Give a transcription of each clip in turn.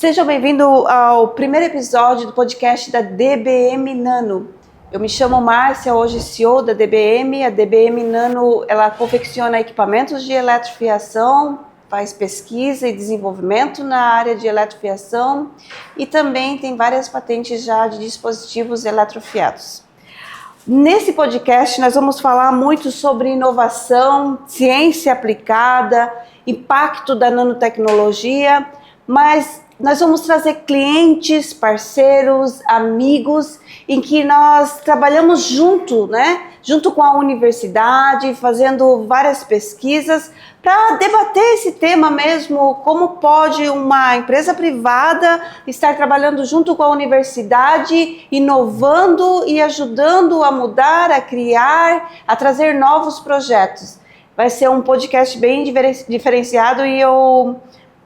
Seja bem-vindo ao primeiro episódio do podcast da DBM Nano. Eu me chamo Márcia, hoje CEO da DBM. A DBM Nano, ela confecciona equipamentos de eletrofiação, faz pesquisa e desenvolvimento na área de eletrofiação e também tem várias patentes já de dispositivos eletrofiados. Nesse podcast nós vamos falar muito sobre inovação, ciência aplicada, impacto da nanotecnologia, mas nós vamos trazer clientes, parceiros, amigos, em que nós trabalhamos junto, junto com a universidade, fazendo várias pesquisas para debater esse tema mesmo, como pode uma empresa privada estar trabalhando junto com a universidade, inovando e ajudando a mudar, a criar, a trazer novos projetos. Vai ser um podcast bem diferenciado e eu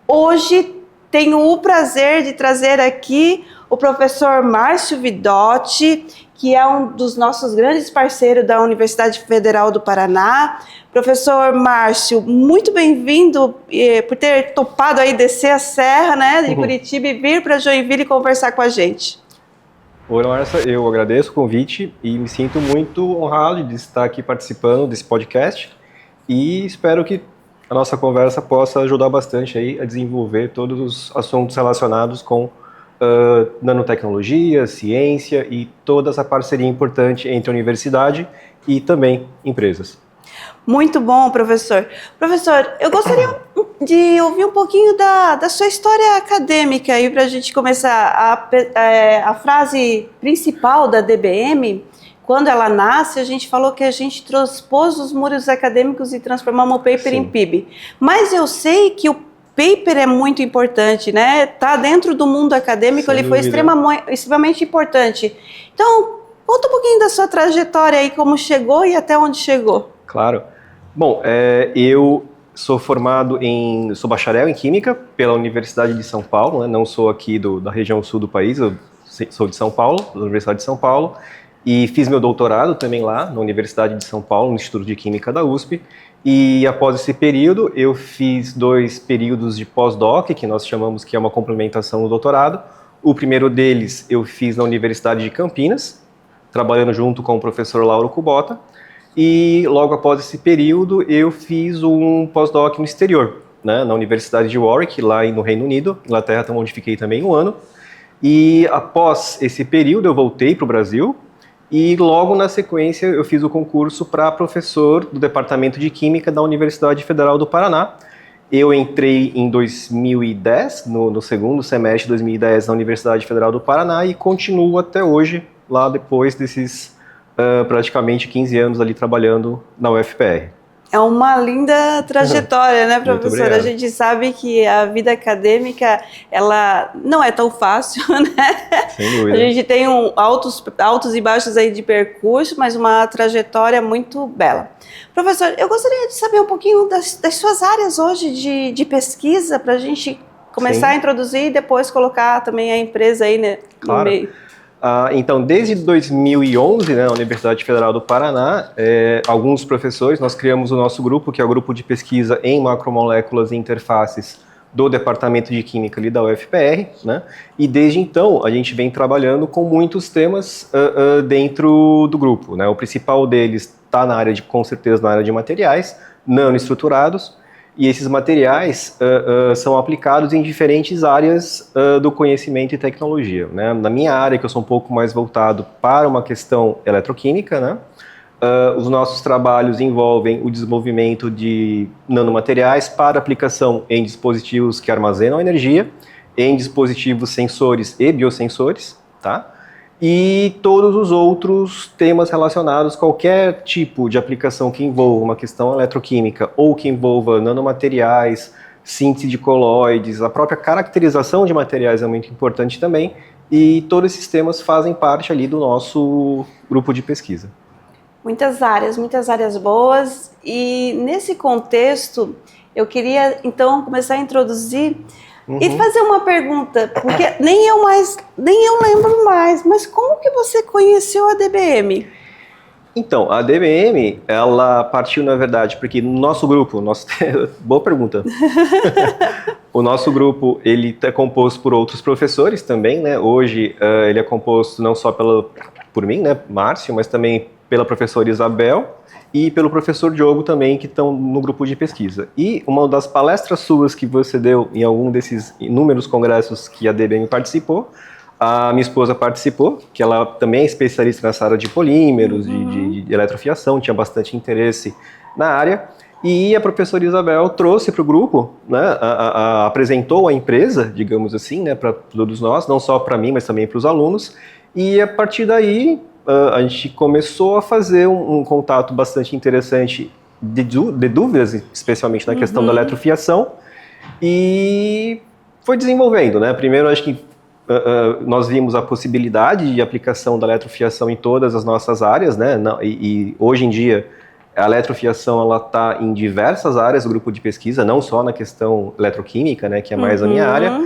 hoje tenho o prazer de trazer aqui o professor Márcio Vidotti, que é um dos nossos grandes parceiros da Universidade Federal do Paraná. Professor Márcio, muito bem-vindo por ter topado aí descer a serra, de Curitiba e vir para Joinville conversar com a gente. Oi, Márcia, eu agradeço o convite e me sinto muito honrado de estar aqui participando desse podcast e espero que a nossa conversa possa ajudar bastante aí a desenvolver todos os assuntos relacionados com nanotecnologia, ciência e toda essa parceria importante entre a universidade e também empresas. Muito bom, professor. Professor, eu gostaria de ouvir um pouquinho da sua história acadêmica aí para a gente começar. A frase principal da DBM, quando ela nasce, a gente falou que a gente transpôs os muros acadêmicos e transformamos o paper em PIB. Mas eu sei que o paper é muito importante, Tá dentro do mundo acadêmico, ele foi extremamente importante. Então, conta um pouquinho da sua trajetória aí, como chegou e até onde chegou. Claro. Bom, eu sou sou bacharel em Química pela Universidade de São Paulo, não sou aqui da região sul do país, eu sou de São Paulo, da Universidade de São Paulo. E fiz meu doutorado também lá, na Universidade de São Paulo, no Instituto de Química da USP. E após esse período, eu fiz 2 períodos de pós-doc, que nós chamamos que é uma complementação do doutorado. O primeiro deles eu fiz na Universidade de Campinas, trabalhando junto com o professor Lauro Kubota. E logo após esse período, eu fiz um pós-doc no exterior, na Universidade de Warwick, lá no Reino Unido, Inglaterra, onde fiquei também 1 ano. E após esse período, eu voltei para o Brasil. E logo na sequência eu fiz o concurso para professor do Departamento de Química da Universidade Federal do Paraná. Eu entrei em 2010, no segundo semestre de 2010 na Universidade Federal do Paraná e continuo até hoje, lá depois desses praticamente 15 anos ali trabalhando na UFPR. É uma linda trajetória, professora? A gente sabe que a vida acadêmica, ela não é tão fácil, Sem dúvida. A gente tem altos e baixos aí de percurso, mas uma trajetória muito bela. Professor, eu gostaria de saber um pouquinho das suas áreas hoje de pesquisa, para a gente começar a introduzir e depois colocar também a empresa aí, no meio. Então, desde 2011, na Universidade Federal do Paraná, alguns professores, nós criamos o nosso grupo, que é o grupo de pesquisa em macromoléculas e interfaces do Departamento de Química ali da UFPR, E desde então, a gente vem trabalhando com muitos temas dentro do grupo, O principal deles está com certeza na área de materiais nanoestruturados, e esses materiais são aplicados em diferentes áreas do conhecimento e tecnologia. Na minha área, que eu sou um pouco mais voltado para uma questão eletroquímica, os nossos trabalhos envolvem o desenvolvimento de nanomateriais para aplicação em dispositivos que armazenam energia, em dispositivos sensores e biosensores, E todos os outros temas relacionados a qualquer tipo de aplicação que envolva uma questão eletroquímica ou que envolva nanomateriais, síntese de colóides, a própria caracterização de materiais é muito importante também, e todos esses temas fazem parte ali do nosso grupo de pesquisa. Muitas áreas boas, e nesse contexto eu queria então começar a introduzir e fazer uma pergunta, porque nem eu lembro mais, mas como que você conheceu a DBM? Então, a DBM, ela partiu, na verdade, porque no nosso grupo, boa pergunta. O nosso grupo, ele é composto por outros professores também, né? Hoje, ele é composto não só por mim, né, Márcio, mas também pela professora Isabel e pelo professor Diogo também, que estão no grupo de pesquisa. E uma das palestras suas que você deu em algum desses inúmeros congressos que a DBM participou, a minha esposa participou, que ela também é especialista nessa área de polímeros, de eletrofiação, tinha bastante interesse na área. E a professora Isabel trouxe para o grupo, né, apresentou a empresa, digamos assim, né, para todos nós, não só para mim, mas também para os alunos. E a partir daí, a gente começou a fazer um contato bastante interessante de dúvidas, especialmente na questão da eletrofiação, e foi desenvolvendo, né? Primeiro, acho que nós vimos a possibilidade de aplicação da eletrofiação em todas as nossas áreas, né? E hoje em dia a eletrofiação ela está em diversas áreas do grupo de pesquisa, não só na questão eletroquímica, né? Que é mais a minha área.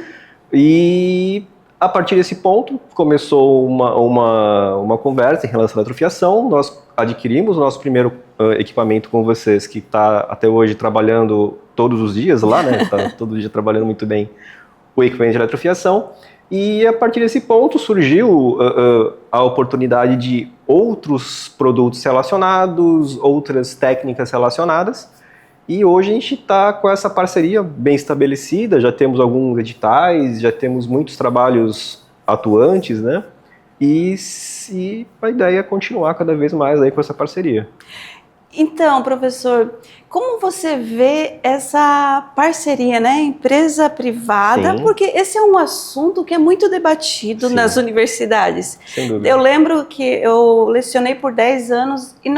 E a partir desse ponto começou uma conversa em relação à eletrofiação. Nós adquirimos o nosso primeiro equipamento com vocês, que está até hoje trabalhando todos os dias lá, né? Está todo dia trabalhando muito bem o equipamento de eletrofiação. E a partir desse ponto surgiu a oportunidade de outros produtos relacionados, outras técnicas relacionadas, e hoje a gente está com essa parceria bem estabelecida, já temos alguns editais, já temos muitos trabalhos atuantes, né? E a ideia é continuar cada vez mais aí com essa parceria. Então, professor, como você vê essa parceria, né, empresa privada? Sim. Porque esse é um assunto que é muito debatido Sim. nas universidades. Sem dúvida. Eu lembro que eu lecionei por 10 anos e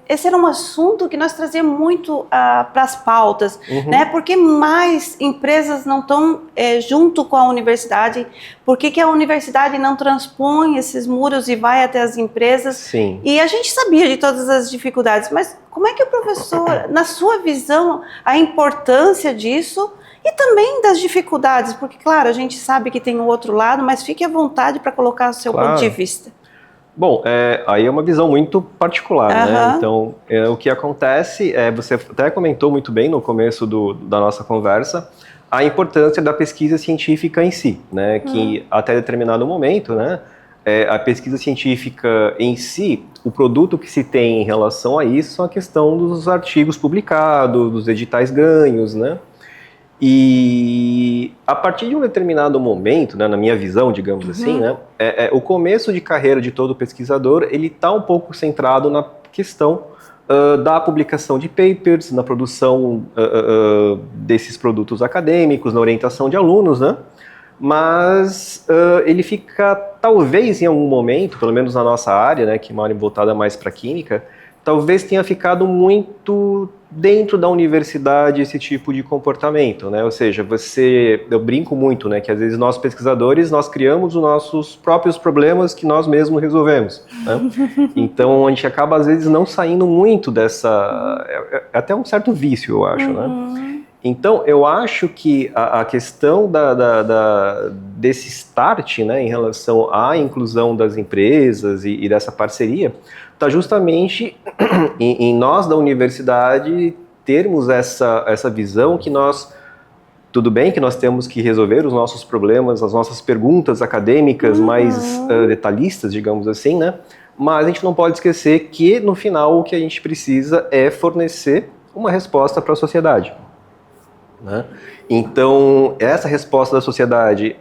esse era um assunto que nós trazíamos muito para as pautas, né? Porque mais empresas não estão junto com a universidade? Por que a universidade não transpõe esses muros e vai até as empresas? Sim. E a gente sabia de todas as dificuldades, mas como é que o professor, na sua visão, a importância disso e também das dificuldades? Porque, claro, a gente sabe que tem o outro lado, mas fique à vontade para colocar o seu ponto de vista. Bom, aí é uma visão muito particular, né? Então, o que acontece você até comentou muito bem no começo da nossa conversa, a importância da pesquisa científica em si, né? Que até determinado momento, né? A pesquisa científica em si, o produto que se tem em relação a isso é a questão dos artigos publicados, dos editais ganhos, né? E a partir de um determinado momento, né, na minha visão, digamos assim, né, o começo de carreira de todo pesquisador, ele está um pouco centrado na questão da publicação de papers, na produção desses produtos acadêmicos, na orientação de alunos, né? Mas ele fica, talvez em algum momento, pelo menos na nossa área, né, que é uma área voltada mais para a química, talvez tenha ficado muito dentro da universidade esse tipo de comportamento, né? Ou seja, eu brinco muito, né, que às vezes nós pesquisadores, nós criamos os nossos próprios problemas que nós mesmos resolvemos, né? Então a gente acaba às vezes não saindo muito dessa, é até um certo vício, eu acho, né? Então eu acho que a questão desse start, né, em relação à inclusão das empresas e dessa parceria, está justamente em nós da universidade termos essa visão que tudo bem que nós temos que resolver os nossos problemas, as nossas perguntas acadêmicas mais detalhistas, digamos assim, né? Mas a gente não pode esquecer que no final o que a gente precisa é fornecer uma resposta para a sociedade, né? Então, essa resposta da sociedade,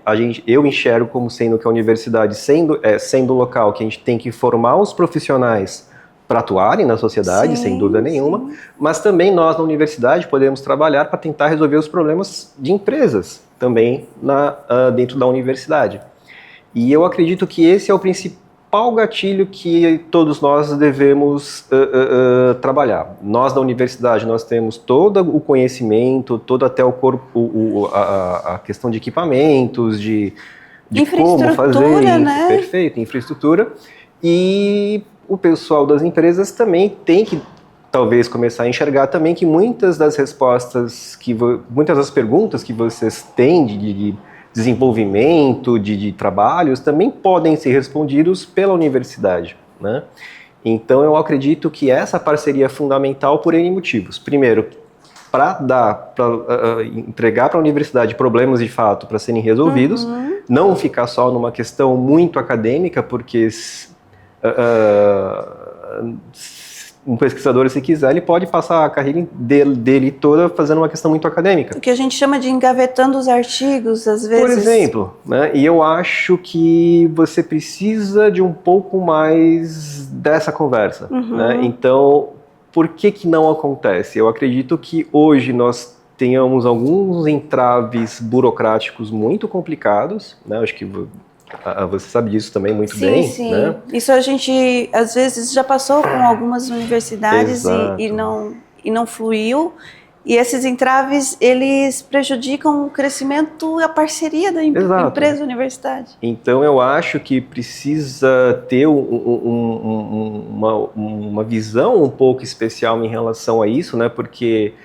eu enxergo como sendo que a universidade, sendo o local que a gente tem que formar os profissionais para atuarem na sociedade, sem dúvida nenhuma, mas também nós na universidade podemos trabalhar para tentar resolver os problemas de empresas também dentro da universidade. E eu acredito que esse é o principal gatilho que todos nós devemos trabalhar. Nós da universidade, nós temos todo o conhecimento, todo até o corpo, a questão de equipamentos, de como fazer, né? Perfeito, infraestrutura, e o pessoal das empresas também tem que talvez começar a enxergar também que muitas das respostas, muitas das perguntas que vocês têm de desenvolvimento, de trabalhos, também podem ser respondidos pela universidade, né? Então, eu acredito que essa parceria é fundamental por N motivos. Primeiro, para entregar para a universidade problemas de fato para serem resolvidos, não ficar só numa questão muito acadêmica, porque um pesquisador, se quiser, ele pode passar a carreira dele toda fazendo uma questão muito acadêmica. O que a gente chama de engavetando os artigos, às vezes. Por exemplo, né? E eu acho que você precisa de um pouco mais dessa conversa. Né? Então, por que não acontece? Eu acredito que hoje nós tenhamos alguns entraves burocráticos muito complicados, né? Acho que você sabe disso também muito bem. Sim, né? Isso a gente, às vezes, já passou com algumas universidades e não fluiu. E esses entraves, eles prejudicam o crescimento e a parceria da empresa universidade. Então, eu acho que precisa ter uma visão um pouco especial em relação a isso, né? Porque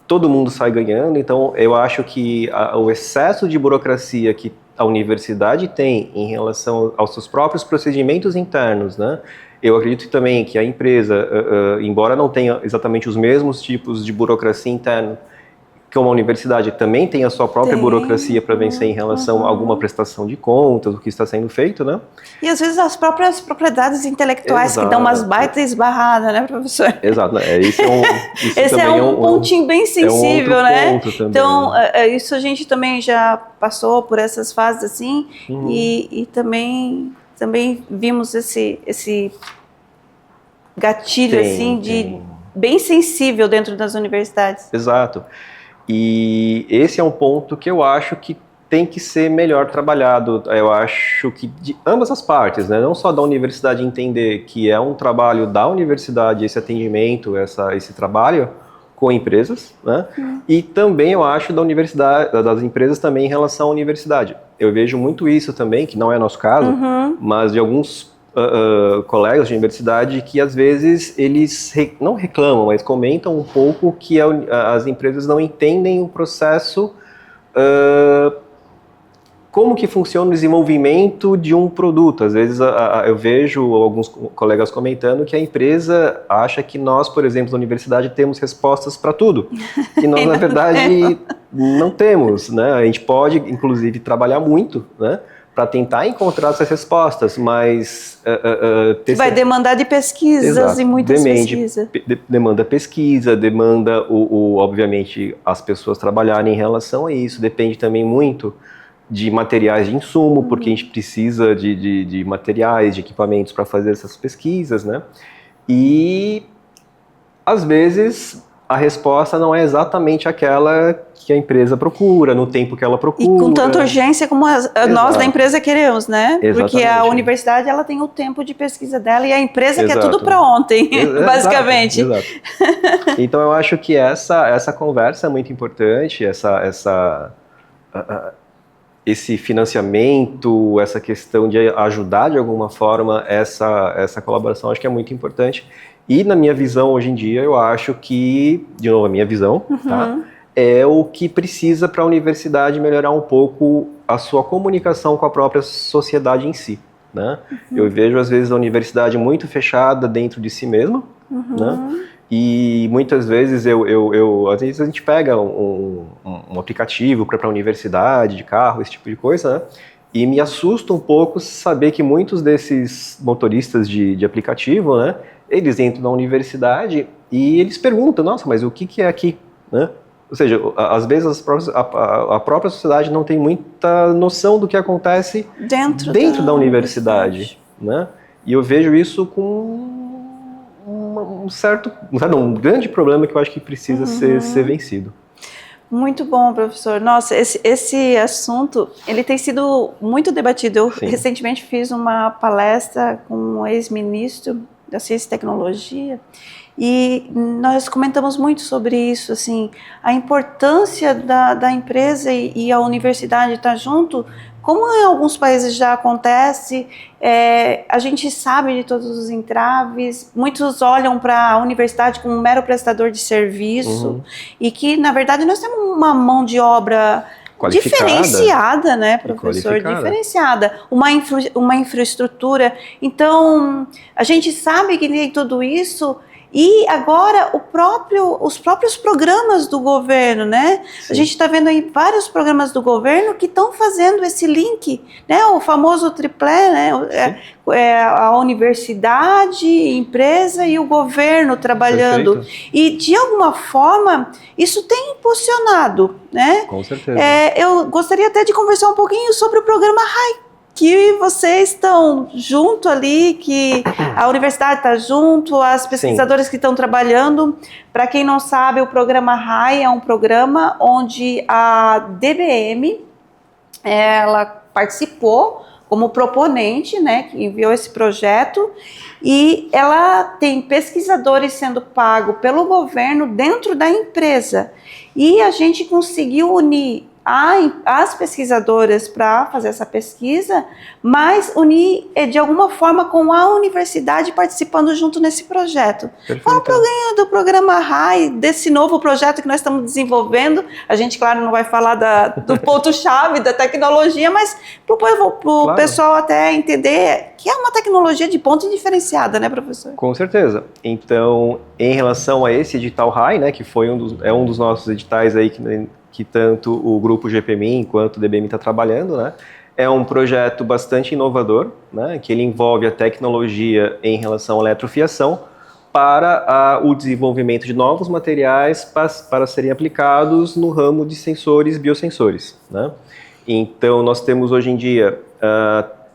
todo mundo sai ganhando. Então, eu acho que o excesso de burocracia que a universidade tem em relação aos seus próprios procedimentos internos, né? Eu acredito também que a empresa, embora não tenha exatamente os mesmos tipos de burocracia interna que uma universidade, também tem a sua própria burocracia para vencer em relação a alguma prestação de contas, o que está sendo feito, né? E às vezes as próprias propriedades intelectuais que dão umas baitas esbarradas, né, professor? Exato, Esse é um pontinho bem sensível, né? Então, isso a gente também já passou por essas fases assim, e também vimos esse gatilho bem sensível dentro das universidades. Exato. E esse é um ponto que eu acho que tem que ser melhor trabalhado. Eu acho que de ambas as partes, né? Não só da universidade entender que é um trabalho da universidade, esse atendimento, esse trabalho com empresas, né? E também eu acho da universidade, das empresas também em relação à universidade. Eu vejo muito isso também, que não é nosso caso, mas de alguns colegas de universidade que às vezes eles não reclamam, mas comentam um pouco que as empresas não entendem o processo, como que funciona o desenvolvimento de um produto. Às vezes eu vejo alguns colegas comentando que a empresa acha que nós, por exemplo, na universidade, temos respostas para tudo. E nós, na verdade, não temos, né? A gente pode, inclusive, trabalhar muito, né, para tentar encontrar essas respostas, mas... vai demandar de pesquisas e muitas pesquisas. Demanda pesquisa, demanda, obviamente, as pessoas trabalharem em relação a isso. Depende também muito de materiais de insumo, porque a gente precisa de materiais, de equipamentos para fazer essas pesquisas, né? E, às vezes, a resposta não é exatamente aquela que a empresa procura, no tempo que ela procura. E com tanta urgência como nós da empresa queremos, né? Exatamente. Porque a universidade, ela tem o tempo de pesquisa dela e a empresa quer tudo para ontem, basicamente. Exato. Então, eu acho que essa conversa é muito importante, esse financiamento, essa questão de ajudar de alguma forma, essa colaboração, acho que é muito importante. E na minha visão, hoje em dia, eu acho que, de novo, a minha visão, tá, é o que precisa para a universidade melhorar um pouco a sua comunicação com a própria sociedade em si, né? Eu vejo, às vezes, a universidade muito fechada dentro de si mesma, né? E muitas vezes às vezes a gente pega um aplicativo para a universidade, de carro, esse tipo de coisa, né? E me assusta um pouco saber que muitos desses motoristas de aplicativo, né, eles entram na universidade e eles perguntam, nossa, mas o que é aqui? Né? Ou seja, às vezes a própria sociedade não tem muita noção do que acontece dentro da universidade. Né? E eu vejo isso com um grande problema que eu acho que precisa ser vencido. Muito bom, professor. Nossa, esse assunto, ele tem sido muito debatido. Eu recentemente fiz uma palestra com um ex-ministro da Ciência e Tecnologia e nós comentamos muito sobre isso, assim, a importância da empresa e a universidade estar junto. Como em alguns países já acontece, a gente sabe de todos os entraves, muitos olham para a universidade como um mero prestador de serviço, e que, na verdade, nós temos uma mão de obra qualificada. Diferenciada, né, professor? Diferenciada. Uma infraestrutura. Então, a gente sabe que tem tudo isso. E agora os próprios programas do governo, né? Sim. A gente está vendo aí vários programas do governo que estão fazendo esse link, né? O famoso triplé, né? A universidade, empresa e o governo trabalhando. Perfeito. E de alguma forma isso tem impulsionado, né? Com certeza. Eu gostaria até de conversar um pouquinho sobre o programa RAI, que vocês estão junto ali, que a universidade está junto, as pesquisadoras que estão trabalhando. Para quem não sabe, o programa RAI é um programa onde a DBM, ela participou como proponente, né, que enviou esse projeto, e ela tem pesquisadores sendo pagos pelo governo dentro da empresa. E a gente conseguiu unir as pesquisadoras para fazer essa pesquisa, mas unir de alguma forma com a universidade participando junto nesse projeto. Fala um pouquinho do programa RAI, desse novo projeto que nós estamos desenvolvendo. A gente, claro, não vai falar do ponto-chave da tecnologia, mas para o pessoal até entender que é uma tecnologia de ponto diferenciada, né, professor? Com certeza. Então, em relação a esse edital RAI, né, que foi um dos nossos editais aí que tanto o grupo GPMI quanto o DBM está trabalhando, né? É um projeto bastante inovador, né? Que ele envolve a tecnologia em relação à eletrofiação para o desenvolvimento de novos materiais para serem aplicados no ramo de sensores e biosensores, né? Então, nós temos hoje em dia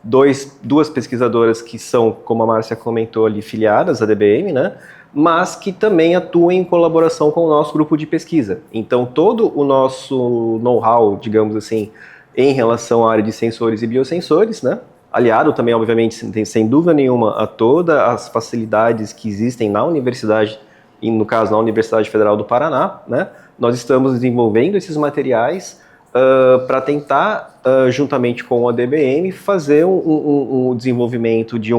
duas pesquisadoras que são, como a Márcia comentou ali, filiadas à DBM, né? Mas que também atuam em colaboração com o nosso grupo de pesquisa. Então, todo o nosso know-how, digamos assim, em relação à área de sensores e biosensores, né, aliado também, obviamente, sem dúvida nenhuma, a todas as facilidades que existem na universidade, e no caso, na Universidade Federal do Paraná, né, nós estamos desenvolvendo esses materiais para tentar, juntamente com a DBM, fazer um desenvolvimento de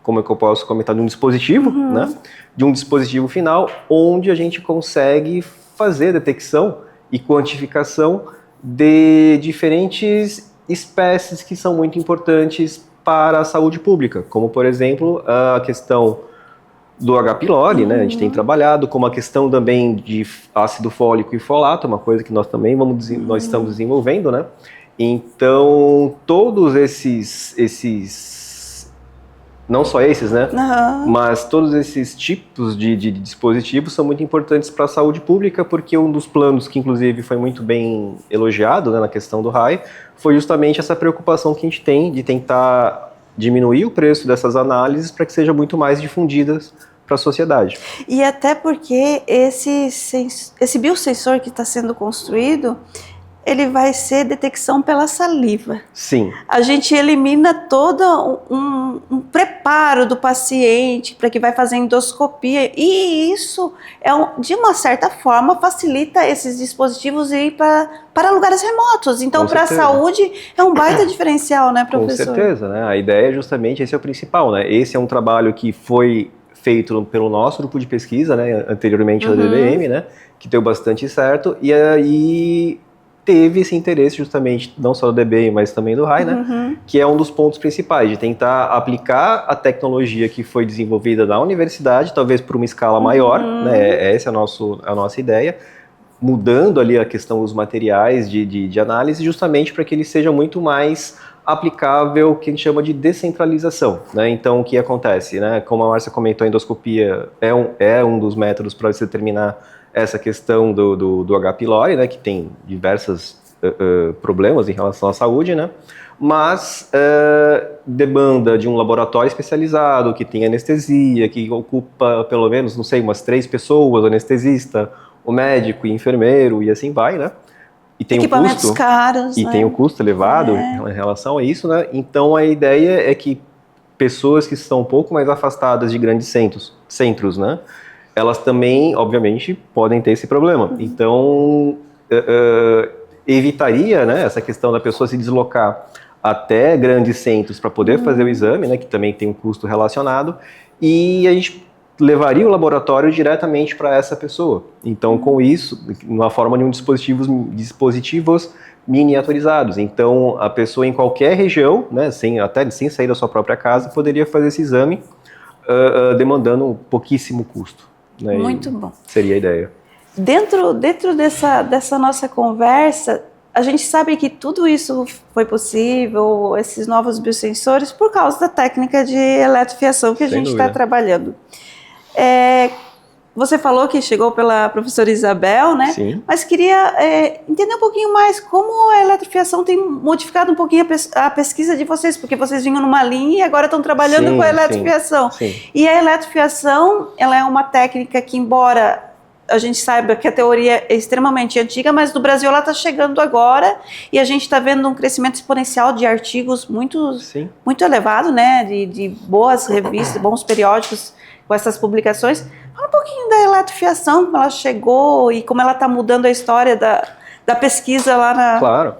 como é que eu posso comentar, de um dispositivo, né? De um dispositivo final, onde a gente consegue fazer detecção e quantificação de diferentes espécies que são muito importantes para a saúde pública, como, por exemplo, a questão do H. pylori, né? A gente tem trabalhado, como a questão também de ácido fólico e folato, uma coisa que nós também nós estamos desenvolvendo, né? Então, todos esses não só esses, né? Mas todos esses tipos de dispositivos são muito importantes para a saúde pública, porque um dos planos que, inclusive, foi muito bem elogiado, né, na questão do RAI, foi justamente essa preocupação que a gente tem de tentar diminuir o preço dessas análises para que sejam muito mais difundidas para a sociedade. E até porque esse biosensor que está sendo construído, ele vai ser detecção pela saliva. Sim. A gente elimina todo um preparo do paciente para que vai fazer endoscopia, e isso, de uma certa forma, facilita esses dispositivos ir para lugares remotos. Então, para a saúde, é um baita diferencial, né, professor? Com certeza, né? A ideia é justamente, esse é o principal, né? Esse é um trabalho que foi feito pelo nosso grupo de pesquisa, né, anteriormente da DBM, né, que deu bastante certo, e aí teve esse interesse justamente, não só do DBM, mas também do RAI, né? Que é um dos pontos principais, de tentar aplicar a tecnologia que foi desenvolvida na universidade, talvez por uma escala maior, né? Essa é a nossa ideia, mudando ali a questão dos materiais de análise, justamente para que ele seja muito mais aplicável, que a gente chama de descentralização, né? Então, o que acontece, né? Como a Márcia comentou, a endoscopia é um dos métodos para se determinar essa questão do H. pylori, né, que tem diversos problemas em relação à saúde, né, mas demanda de um laboratório especializado, que tem anestesia, que ocupa pelo menos, não sei, umas 3 pessoas, o anestesista, o médico e enfermeiro, e assim vai, né. E tem equipamentos um custo, caros, e né? tem um custo elevado em relação a isso, né, então a ideia é que pessoas que estão um pouco mais afastadas de grandes centros, né, elas também, obviamente, podem ter esse problema. Então, evitaria, né, essa questão da pessoa se deslocar até grandes centros para poder fazer o exame, né, que também tem um custo relacionado, e a gente levaria o laboratório diretamente para essa pessoa. Então, com isso, na forma de dispositivos miniaturizados. Então, a pessoa em qualquer região, né, até sem sair da sua própria casa, poderia fazer esse exame demandando um pouquíssimo custo. Né, muito bom. Seria a ideia. Dentro dessa nossa conversa, a gente sabe que tudo isso foi possível, esses novos biosensores, por causa da técnica de eletrofiação que a gente está trabalhando. Você falou que chegou pela professora Isabel, né? Sim. Mas queria entender um pouquinho mais como a eletrofiação tem modificado um pouquinho a pesquisa de vocês, porque vocês vinham numa linha e agora estão trabalhando com a eletrofiação. Sim. E a eletrofiação, ela é uma técnica que, embora a gente saiba que a teoria é extremamente antiga, mas no Brasil ela está chegando agora e a gente está vendo um crescimento exponencial de artigos muito elevado, né? De boas revistas, bons periódicos com essas publicações. Fala um pouquinho da eletrofiação, como ela chegou e como ela está mudando a história da pesquisa lá na... Claro.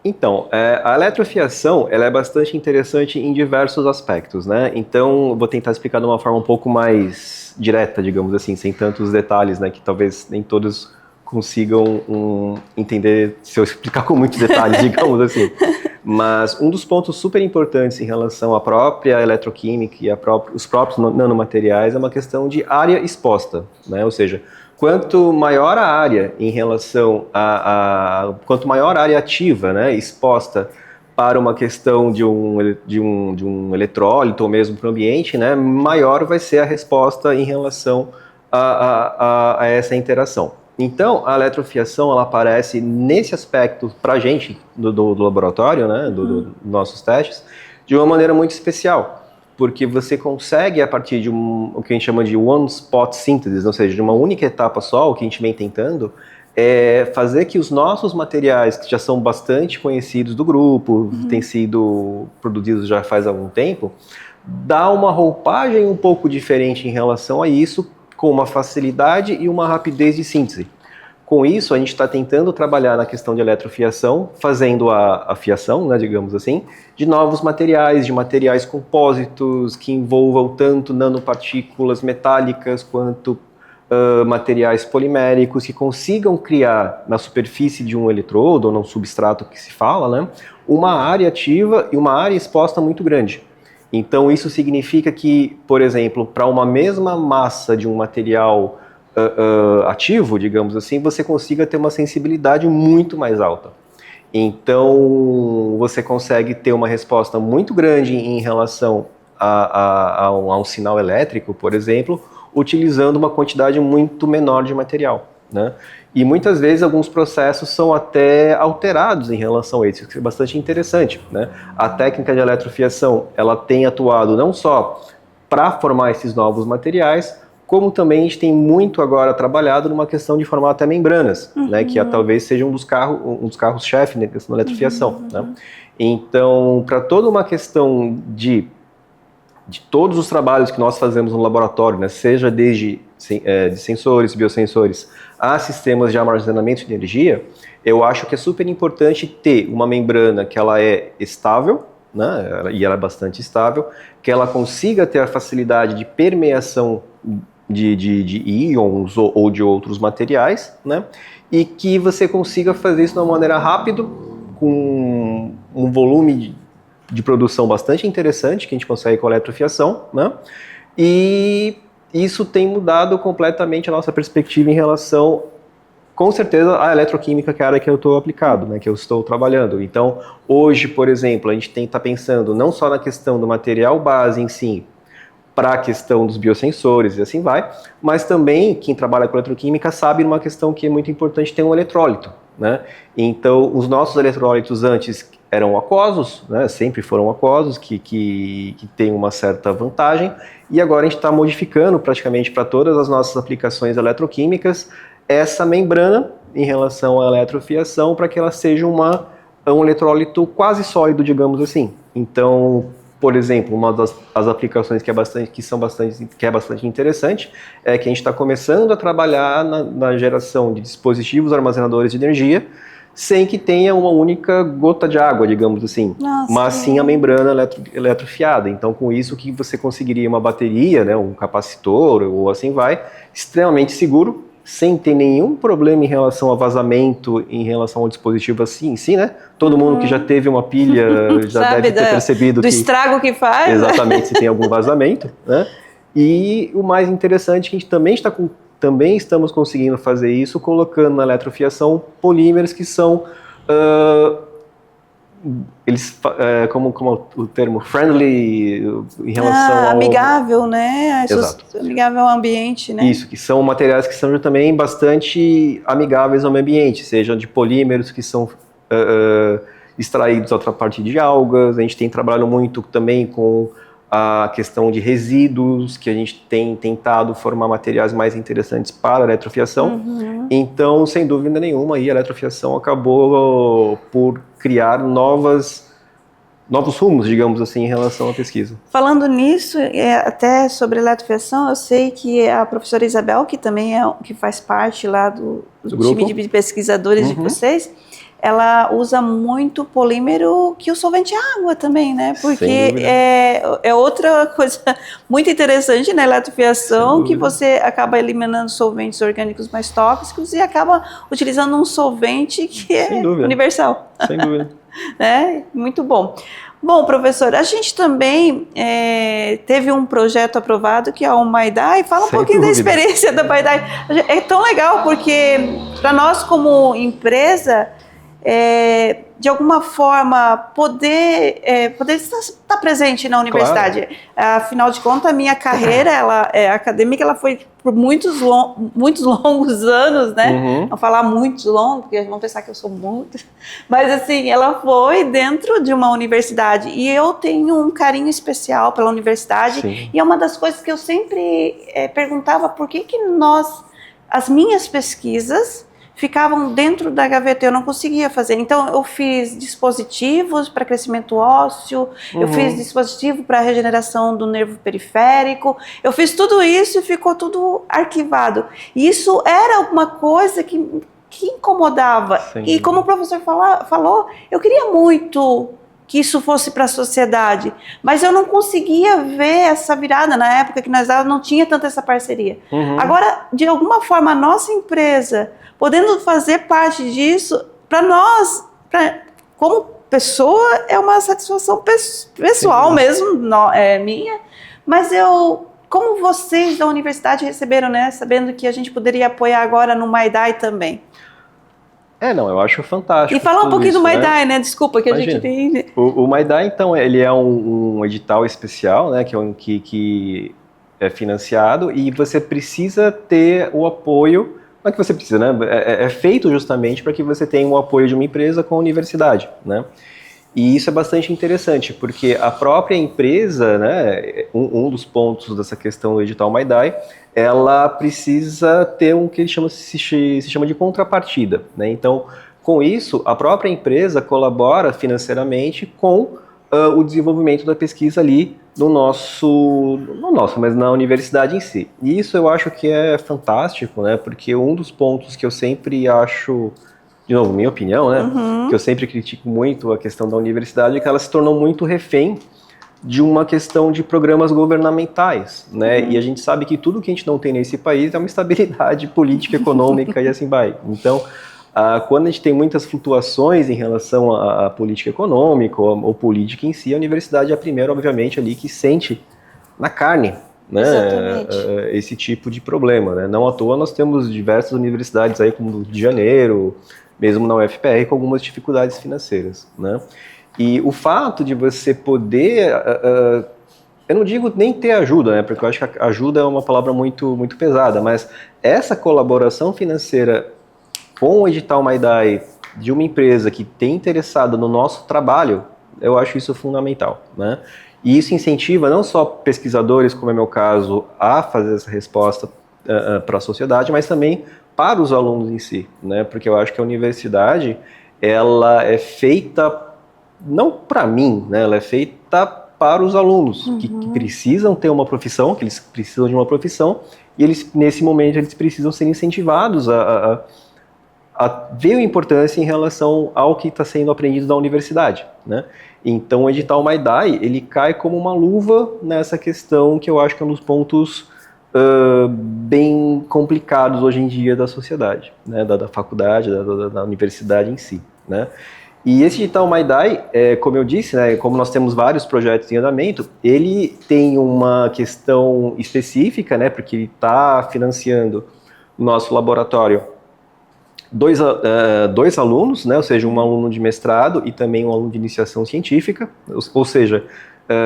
Então, a eletrofiação ela é bastante interessante em diversos aspectos, né? Então, vou tentar explicar de uma forma um pouco mais direta, digamos assim, sem tantos detalhes, né? Que talvez nem todos consigam entender se eu explicar com muitos detalhes, digamos assim. Mas um dos pontos super importantes em relação à própria eletroquímica e os próprios nanomateriais é uma questão de área exposta, né? Ou seja, quanto maior a área em relação quanto maior a área ativa, né, exposta para uma questão de um eletrólito ou mesmo para o ambiente, né, maior vai ser a resposta em relação a essa interação. Então, a eletrofiação ela aparece nesse aspecto para a gente do laboratório, né, dos nossos testes, de uma maneira muito especial. Porque você consegue, a partir de o que a gente chama de one-spot synthesis, ou seja, de uma única etapa só, o que a gente vem tentando, é fazer que os nossos materiais, que já são bastante conhecidos do grupo, têm sido produzidos já faz algum tempo, dá uma roupagem um pouco diferente em relação a isso, com uma facilidade e uma rapidez de síntese. Com isso, a gente está tentando trabalhar na questão de eletrofiação, fazendo a fiação, né, digamos assim, de novos materiais, de materiais compósitos que envolvam tanto nanopartículas metálicas quanto materiais poliméricos que consigam criar na superfície de um eletrodo ou num substrato que se fala, né, uma área ativa e uma área exposta muito grande. Então isso significa que, por exemplo, para uma mesma massa de um material ativo, digamos assim, você consiga ter uma sensibilidade muito mais alta. Então, você consegue ter uma resposta muito grande em relação a um sinal elétrico, por exemplo, utilizando uma quantidade muito menor de material, né? E muitas vezes alguns processos são até alterados em relação a isso, que é bastante interessante, né? A técnica de eletrofiação, ela tem atuado não só para formar esses novos materiais, como também a gente tem muito agora trabalhado numa questão de formar até membranas, né, que talvez seja um dos carros-chefe na questão da eletrofiação. Né? Então, para toda uma questão de todos os trabalhos que nós fazemos no laboratório, né, seja desde de sensores, biosensores, a sistemas de armazenamento de energia, eu acho que é super importante ter uma membrana que ela é estável, né, e ela é bastante estável, que ela consiga ter a facilidade de permeação de íons ou de outros materiais, né? E que você consiga fazer isso de uma maneira rápida, com um volume de produção bastante interessante, que a gente consegue com a eletrofiação, né? E isso tem mudado completamente a nossa perspectiva em relação, com certeza, à eletroquímica, que é a área que eu estou aplicado, né? Que eu estou trabalhando. Então, hoje, por exemplo, a gente tem que estar pensando não só na questão do material base em si, para a questão dos biosensores e assim vai, mas também quem trabalha com eletroquímica sabe uma questão que é muito importante, ter um eletrólito, né? Então, os nossos eletrólitos antes eram aquosos, né? Sempre foram aquosos, que tem uma certa vantagem, e agora a gente está modificando praticamente para todas as nossas aplicações eletroquímicas essa membrana em relação à eletrofiação para que ela seja um eletrólito quase sólido, digamos assim. Então, por exemplo, uma das aplicações que é bastante interessante é que a gente está começando a trabalhar na geração de dispositivos armazenadores de energia sem que tenha uma única gota de água, digamos assim, Nossa, mas sim a membrana eletrofiada. Então, com isso que você conseguiria uma bateria, né, um capacitor ou assim vai, extremamente seguro, sem ter nenhum problema em relação a vazamento, em relação ao dispositivo assim, em si, né? Todo mundo que já teve uma pilha já deve ter percebido do estrago que faz. Exatamente, se tem algum vazamento, né? E o mais interessante é que a gente também estamos conseguindo fazer isso colocando na eletrofiação polímeros que são como o termo friendly em relação ao amigável, né? Exato. Amigável ao ambiente, né? Isso, que são materiais que são também bastante amigáveis ao meio ambiente, sejam de polímeros que são extraídos a partir de algas. A gente tem trabalhado muito também com a questão de resíduos, que a gente tem tentado formar materiais mais interessantes para a eletrofiação. Então, sem dúvida nenhuma, a eletrofiação acabou por criar novos rumos, digamos assim, em relação à pesquisa. Falando nisso, até sobre eletrofiação, eu sei que a professora Isabel, que também que faz parte lá do time de pesquisadores de vocês, ela usa muito polímero que o solvente é água também, né? Porque é outra coisa muito interessante na eletrofiação, que você acaba eliminando solventes orgânicos mais tóxicos e acaba utilizando um solvente que é universal. Sem dúvida. Né? Muito bom. Bom, professor, a gente também teve um projeto aprovado que é o MyDai. Fala um pouquinho da experiência da MyDai. É tão legal porque para nós como empresa, de alguma forma, poder estar presente na universidade. Claro. Afinal de contas, a minha carreira acadêmica, ela foi por muitos longos anos, né? Não falar muitos longos, porque vão pensar que eu sou muito. Mas, assim, ela foi dentro de uma universidade. E eu tenho um carinho especial pela universidade. Sim. E é uma das coisas que eu sempre perguntava, por que as minhas pesquisas ficavam dentro da gaveta, eu não conseguia fazer. Então, eu fiz dispositivos para crescimento ósseo, eu fiz dispositivo para regeneração do nervo periférico, eu fiz tudo isso e ficou tudo arquivado. E isso era uma coisa que incomodava. Sim. E como o professor falou, eu queria muito que isso fosse para a sociedade, mas eu não conseguia ver essa virada na época que nós não tinha tanta essa parceria. Agora, de alguma forma, a nossa empresa podendo fazer parte disso, para nós, como pessoa, é uma satisfação pessoal mesmo, minha, mas como vocês da universidade receberam, né, sabendo que a gente poderia apoiar agora no MyDai também? Eu acho fantástico. E falar um pouquinho do MyDai, né? Desculpa, que Imagina. A gente tem... O MyDai, então, ele é um edital especial, né, que é financiado, e você precisa ter o apoio. Não é que você precisa, né? É feito justamente para que você tenha o apoio de uma empresa com a universidade, né? E isso é bastante interessante, porque a própria empresa, né, um dos pontos dessa questão do edital MyDai, ela precisa ter que se chama de contrapartida, né? Então, com isso, a própria empresa colabora financeiramente com o desenvolvimento da pesquisa ali mas na universidade em si. E isso eu acho que é fantástico, né? Porque um dos pontos que eu sempre acho, de novo, minha opinião, né? Que eu sempre critico muito a questão da universidade é que ela se tornou muito refém de uma questão de programas governamentais, né? E a gente sabe que tudo que a gente não tem nesse país é uma estabilidade política, econômica e assim vai. Então, quando a gente tem muitas flutuações em relação à política econômica ou política em si, a universidade é a primeira, obviamente, ali que sente na carne, né, esse tipo de problema, né? Não à toa nós temos diversas universidades aí, como de Janeiro, mesmo na UFPR, com algumas dificuldades financeiras, né? E o fato de você poder, eu não digo nem ter ajuda, né, porque eu acho que ajuda é uma palavra muito, muito pesada, mas essa colaboração financeira com o edital MyDai de uma empresa que tem interessado no nosso trabalho, eu acho isso fundamental, né? E isso incentiva não só pesquisadores, como é meu caso, a fazer essa resposta para a sociedade, mas também para os alunos em si, né? Porque eu acho que a universidade, ela é feita não para mim, né? Ela é feita para os alunos que precisam ter uma profissão, que eles precisam de uma profissão, e eles, nesse momento, eles precisam ser incentivados a veio importância em relação ao que está sendo aprendido na universidade, né? Então, o edital MyDai, ele cai como uma luva nessa questão que eu acho que é um dos pontos bem complicados hoje em dia da sociedade, né? Da faculdade, da universidade em si, né? E esse edital MyDai, como eu disse, né, como nós temos vários projetos em andamento, ele tem uma questão específica, né, porque ele está financiando o nosso laboratório dois alunos, né, ou seja, um aluno de mestrado e também um aluno de iniciação científica, ou seja,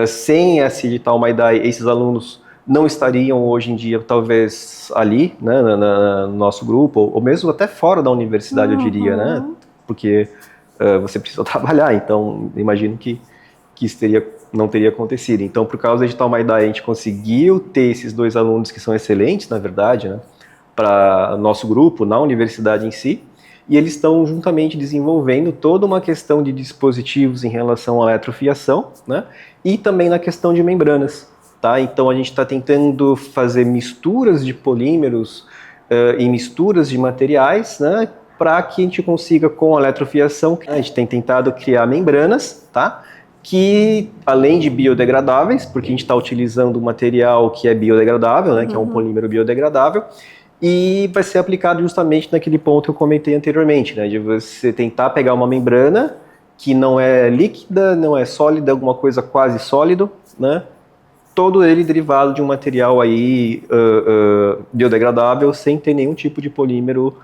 sem esse edital MyDai, esses alunos não estariam hoje em dia, talvez, ali, né, no nosso grupo, ou mesmo até fora da universidade, eu diria, né, porque você precisa trabalhar, então imagino que isso não teria acontecido. Então, por causa do edital MyDai, a gente conseguiu ter esses dois alunos que são excelentes, na verdade, né, para nosso grupo, na universidade em si, e eles estão juntamente desenvolvendo toda uma questão de dispositivos em relação à eletrofiação, né, e também na questão de membranas. Tá? Então, a gente está tentando fazer misturas de polímeros e misturas de materiais, né, para que a gente consiga, com a eletrofiação, a gente tem tentado criar membranas, tá? Que, além de biodegradáveis, porque a gente está utilizando um material que é biodegradável, né, que é um polímero biodegradável, e vai ser aplicado justamente naquele ponto que eu comentei anteriormente, né, de você tentar pegar uma membrana que não é líquida, não é sólida, alguma coisa quase sólido, né, todo ele derivado de um material aí biodegradável, sem ter nenhum tipo de polímero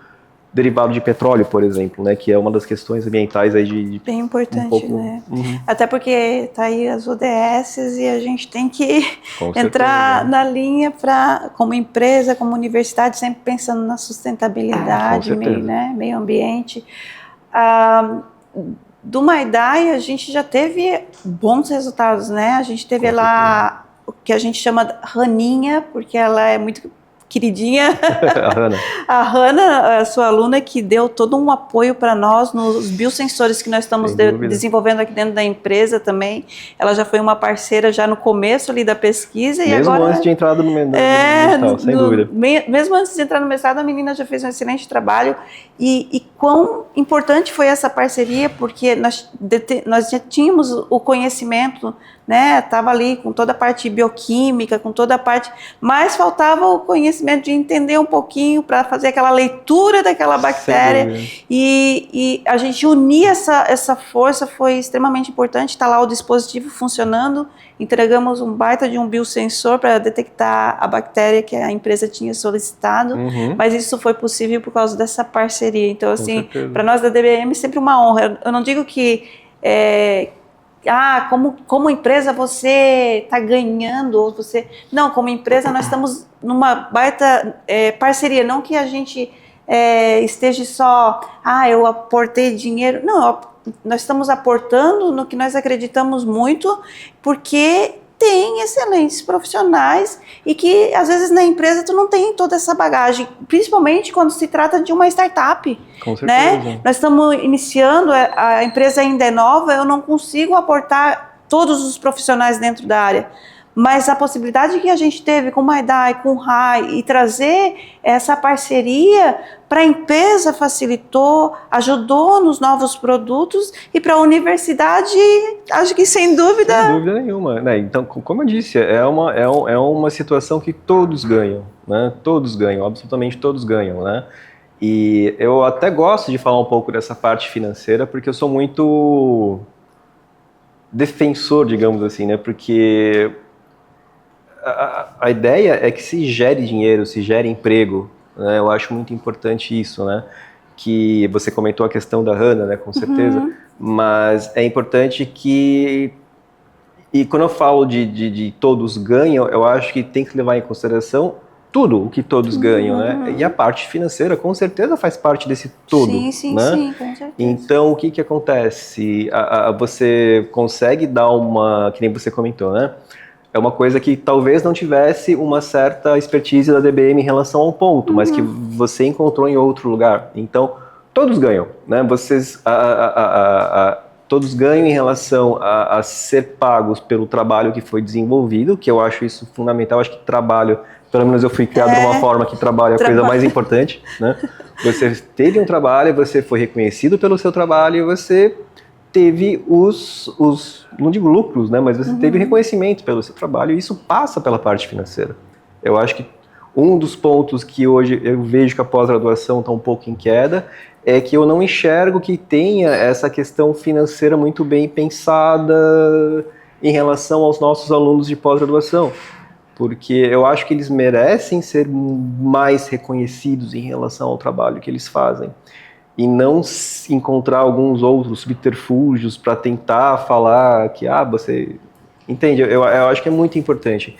derivado de petróleo, por exemplo, né, que é uma das questões ambientais aí de bem importante, pouco, né? Até porque tá aí as ODS e a gente tem que entrar na linha para, como empresa, como universidade, sempre pensando na sustentabilidade, meio ambiente. Do MyDai, a gente já teve bons resultados, né? A gente teve lá o que a gente chama de Raninha, porque ela é muito queridinha, a Hannah, a sua aluna, que deu todo um apoio para nós nos biosensores que nós estamos desenvolvendo aqui dentro da empresa também. Ela já foi uma parceira já no começo ali da pesquisa. Mesmo e agora, antes de entrar no mestrado, sem dúvida. Mesmo antes de entrar no mestrado, a menina já fez um excelente trabalho. E quão importante foi essa parceria, porque nós já tínhamos o conhecimento, né? Estava ali com toda a parte bioquímica, com toda a parte, mas faltava o conhecimento de entender um pouquinho para fazer aquela leitura daquela bactéria, e a gente unir essa força foi extremamente importante. Está lá o dispositivo funcionando, entregamos um baita de um biosensor para detectar a bactéria que a empresa tinha solicitado, mas isso foi possível por causa dessa parceria. Então, assim, para nós da DBM é sempre uma honra. Eu não digo que como empresa você está ganhando, ou você... Não, como empresa nós estamos numa baita parceria, não que a gente esteja só, eu aportei dinheiro, não, nós estamos aportando no que nós acreditamos muito, porque tem excelentes profissionais e que às vezes na empresa tu não tem toda essa bagagem, principalmente quando se trata de uma startup. Com certeza. Né? Nós estamos iniciando, a empresa ainda é nova, eu não consigo aportar todos os profissionais dentro da área. Mas a possibilidade que a gente teve com o MyDai, com o RAI, e trazer essa parceria para a empresa facilitou, ajudou nos novos produtos, e para a universidade, acho que sem dúvida... Sem dúvida nenhuma. Né? Então, como eu disse, é uma situação que todos ganham, né? Todos ganham, absolutamente todos ganham, né? E eu até gosto de falar um pouco dessa parte financeira, porque eu sou muito defensor, digamos assim, né? Porque a ideia é que se gere dinheiro, se gere emprego, né? Eu acho muito importante isso, né? Que você comentou a questão da Hannah, né? Com certeza, mas é importante que... E quando eu falo de todos ganham, eu acho que tem que levar em consideração tudo o que todos ganham, né? E a parte financeira, com certeza, faz parte desse todo, sim, né? Sim, com certeza. Então, o que acontece? Você consegue dar uma... Que nem você comentou, né? É uma coisa que talvez não tivesse uma certa expertise da DBM em relação a um ponto, mas que você encontrou em outro lugar. Então, todos ganham, né? Todos ganham em relação a ser pagos pelo trabalho que foi desenvolvido, que eu acho isso fundamental. Acho que trabalho Pelo menos eu fui criado de uma forma que trabalho é a coisa mais importante, né? Você teve um trabalho, você foi reconhecido pelo seu trabalho e você teve não digo lucros, né? Mas você teve reconhecimento pelo seu trabalho e isso passa pela parte financeira. Eu acho que um dos pontos que hoje eu vejo que a pós-graduação está um pouco em queda é que eu não enxergo que tenha essa questão financeira muito bem pensada em relação aos nossos alunos de pós-graduação. Porque eu acho que eles merecem ser mais reconhecidos em relação ao trabalho que eles fazem. E não encontrar alguns outros subterfúgios para tentar falar que, você... Entende? Eu acho que é muito importante.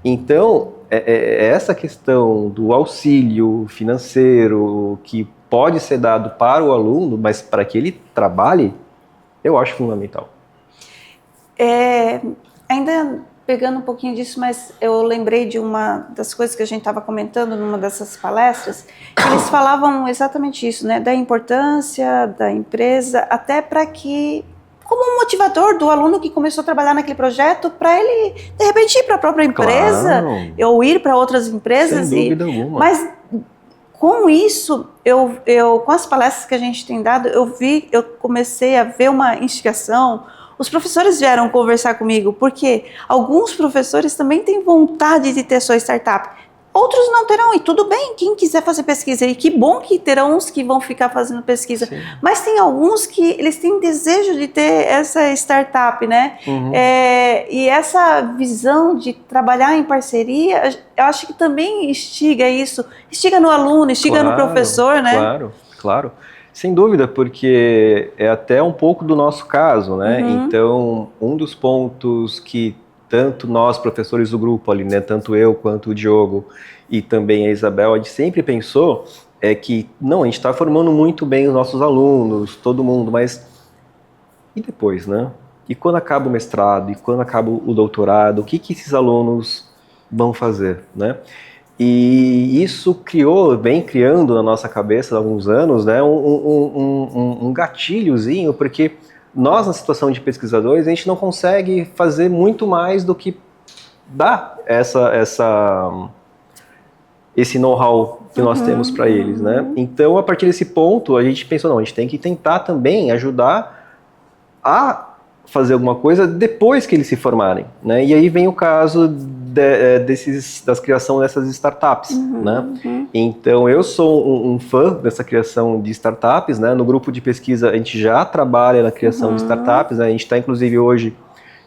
Então, essa questão do auxílio financeiro que pode ser dado para o aluno, mas para que ele trabalhe, eu acho fundamental. Ainda pegando um pouquinho disso, mas eu lembrei de uma das coisas que a gente estava comentando numa dessas palestras, que eles falavam exatamente isso, né, da importância da empresa, até para que, como um motivador do aluno que começou a trabalhar naquele projeto, para ele, de repente, ir para a própria empresa, ou ir para outras empresas. Sem dúvida alguma. Mas com isso, com as palestras que a gente tem dado, eu comecei a ver uma instigação. Os professores vieram conversar comigo, porque alguns professores também têm vontade de ter sua startup. Outros não terão, e tudo bem, quem quiser fazer pesquisa, e que bom que terão uns que vão ficar fazendo pesquisa. Sim. Mas tem alguns que eles têm desejo de ter essa startup, né? E essa visão de trabalhar em parceria, eu acho que também instiga isso, instiga no aluno, instiga no professor, né? Claro. Sem dúvida, porque é até um pouco do nosso caso, né? Então, um dos pontos que tanto nós, professores do grupo ali, né? Tanto eu quanto o Diogo e também a Isabel, a gente sempre pensou é que, não, a gente está formando muito bem os nossos alunos, todo mundo, mas e depois, né? E quando acaba o mestrado, e quando acaba o doutorado, o que esses alunos vão fazer, né? E isso vem criando na nossa cabeça há alguns anos, né, um gatilhozinho, porque nós, na situação de pesquisadores, a gente não consegue fazer muito mais do que dar esse know-how que nós temos para eles, né? Então, a partir desse ponto, a gente pensou, não, a gente tem que tentar também ajudar a fazer alguma coisa depois que eles se formarem, né? E aí vem o caso das criação dessas startups, né? Então, eu sou um fã dessa criação de startups, né? No grupo de pesquisa, a gente já trabalha na criação de startups, né? A gente está, inclusive, hoje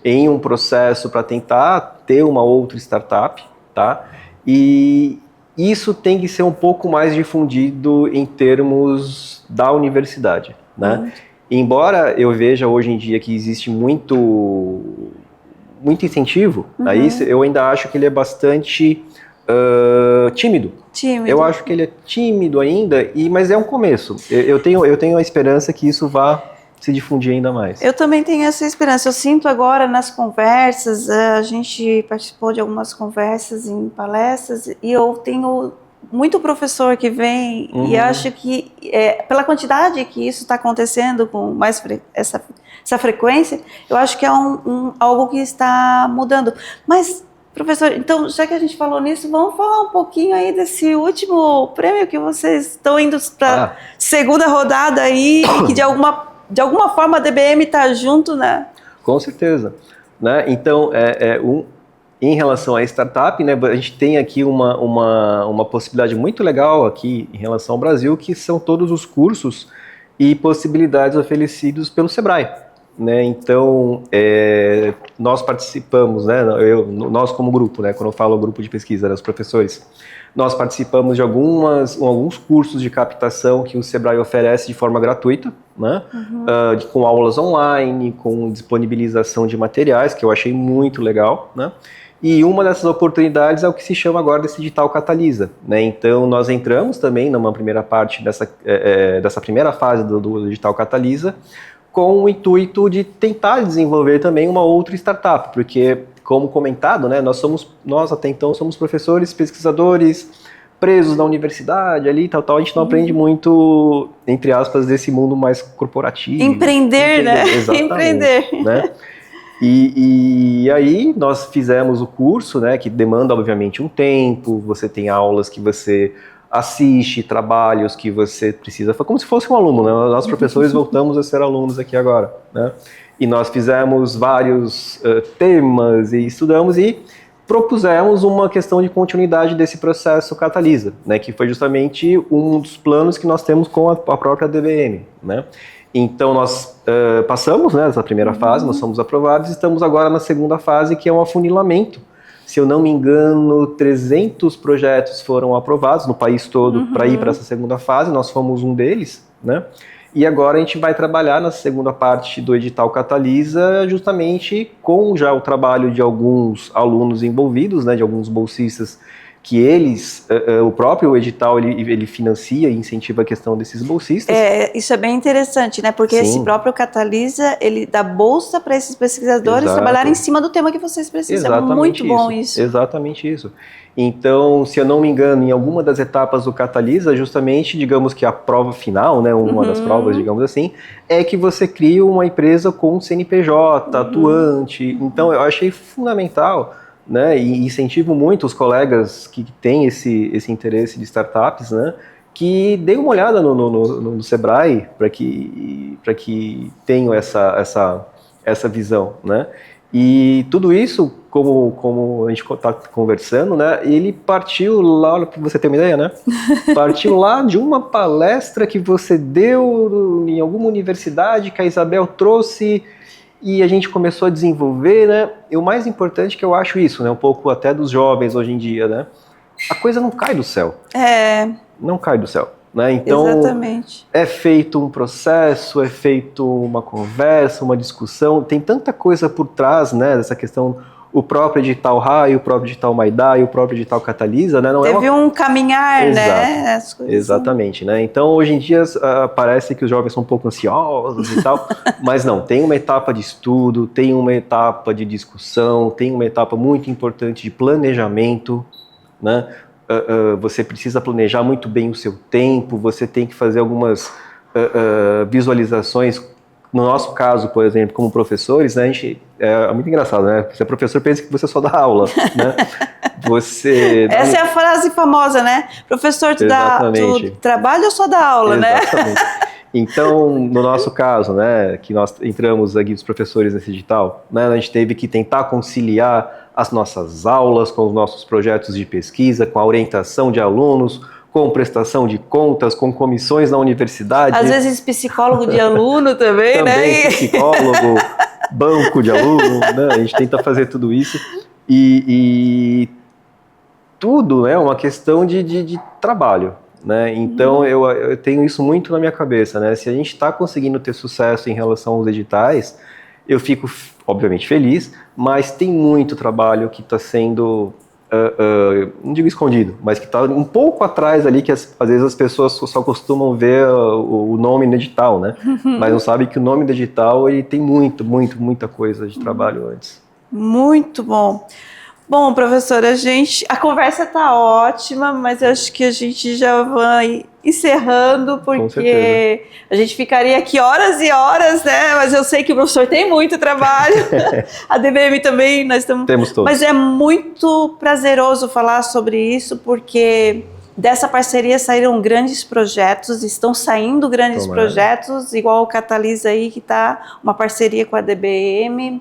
em um processo para tentar ter uma outra startup, tá? E isso tem que ser um pouco mais difundido em termos da universidade, né? Embora eu veja hoje em dia que existe muito incentivo a isso, eu ainda acho que ele é bastante tímido. Eu acho que ele é tímido ainda, mas é um começo. Eu tenho a esperança que isso vá se difundir ainda mais. Eu também tenho essa esperança. Eu sinto agora nas conversas, a gente participou de algumas conversas em palestras, e eu tenho muito professor que vem e acho que, pela quantidade que isso está acontecendo com mais essa frequência, eu acho que é algo que está mudando. Mas, professor, então, já que a gente falou nisso, vamos falar um pouquinho aí desse último prêmio que vocês estão indo para a segunda rodada aí, e que de alguma forma a DBM está junto, né? Com certeza. Né? Então, em relação à startup, né, a gente tem aqui uma possibilidade muito legal aqui em relação ao Brasil, que são todos os cursos e possibilidades oferecidos pelo Sebrae. Né? Então, nós participamos, né, nós como grupo, né, quando eu falo grupo de pesquisa, né, os professores, nós participamos de alguns cursos de captação que o Sebrae oferece de forma gratuita, né? Com aulas online, com disponibilização de materiais, que eu achei muito legal, né? E uma dessas oportunidades é o que se chama agora desse Digital Catalisa, né? Então, nós entramos também numa primeira parte dessa primeira fase do Digital Catalisa, com o intuito de tentar desenvolver também uma outra startup, porque, como comentado, né, nós até então somos professores, pesquisadores, presos na universidade ali, tal, a gente não aprende muito, entre aspas, desse mundo mais corporativo. Empreender, né? Exatamente, Empreender. Né? E aí nós fizemos o curso, né, que demanda obviamente um tempo, você tem aulas que você assiste, trabalhos que você precisa, como se fosse um aluno, né? Nós professores voltamos a ser alunos aqui agora, né? E nós fizemos vários temas e estudamos e propusemos uma questão de continuidade desse processo Catalisa, né? Que foi justamente um dos planos que nós temos com a própria DBM, né? Então nós passamos, né, essa primeira fase, nós fomos aprovados, e estamos agora na segunda fase, que é um afunilamento. Se eu não me engano, 300 projetos foram aprovados no país todo para ir para essa segunda fase, nós fomos um deles, né? E agora a gente vai trabalhar na segunda parte do edital Catalisa, justamente com já o trabalho de alguns alunos envolvidos, né, de alguns bolsistas, que eles, o próprio edital, ele financia e incentiva a questão desses bolsistas. Isso é bem interessante, né? Porque Sim. esse próprio Catalisa, ele dá bolsa para esses pesquisadores trabalharem em cima do tema que vocês precisam. Exatamente, é muito bom isso. Exatamente isso. Então, se eu não me engano, em alguma das etapas do Catalisa, justamente, digamos que a prova final, né, uma das provas, digamos assim, é que você cria uma empresa com CNPJ, atuante. Então, eu achei fundamental, né, e incentivo muito os colegas que têm esse interesse de startups, né, que deem uma olhada no Sebrae para que tenham essa visão, né. E tudo isso, como a gente está conversando, né, ele partiu lá, para você ter uma ideia, né, partiu lá de uma palestra que você deu em alguma universidade, que a Isabel trouxe, e a gente começou a desenvolver, né, e o mais importante que eu acho isso, né, um pouco até dos jovens hoje em dia, né, a coisa não cai do céu. Não cai do céu. Né? Então, exatamente. É feito um processo, é feito uma conversa, uma discussão, tem tanta coisa por trás, né, dessa questão, o próprio edital RAI, o próprio edital Maidai, o próprio edital Catalisa, né, não Teve um caminhar, né? As coisas exatamente, né? Então, hoje em dia, parece que os jovens são um pouco ansiosos e tal, mas não, tem uma etapa de estudo, tem uma etapa de discussão, tem uma etapa muito importante de planejamento, né? Você precisa planejar muito bem o seu tempo, você tem que fazer algumas visualizações. No nosso caso, por exemplo, como professores, né, a gente, é muito engraçado, né? Você é professor, pensa que você só dá aula, né? Essa é a frase famosa, né? Professor, tu trabalha ou só dá aula, exatamente, né? Então, no nosso caso, né, que nós entramos aqui, os professores nesse edital, né, a gente teve que tentar conciliar as nossas aulas com os nossos projetos de pesquisa, com a orientação de alunos, com prestação de contas, com comissões na universidade. Às vezes psicólogo de aluno também, né? Também psicólogo, banco de aluno, né? A gente tenta fazer tudo isso. E tudo é uma questão de trabalho. Né? Então eu tenho isso muito na minha cabeça, né? Se a gente está conseguindo ter sucesso em relação aos editais, eu fico obviamente feliz, mas tem muito trabalho que está sendo, não digo escondido, mas que está um pouco atrás ali, que às vezes as pessoas só costumam ver o nome no edital, né? Mas não sabem que o nome do edital ele tem muita coisa de trabalho antes. Muito bom. Bom, professora, a conversa está ótima, mas eu acho que a gente já vai encerrando, porque a gente ficaria aqui horas e horas, né? Mas eu sei que o professor tem muito trabalho, a DBM também, nós temos todos. Mas é muito prazeroso falar sobre isso, porque dessa parceria saíram grandes projetos, estão saindo grandes projetos, igual o Catalisa aí, que está uma parceria com a DBM.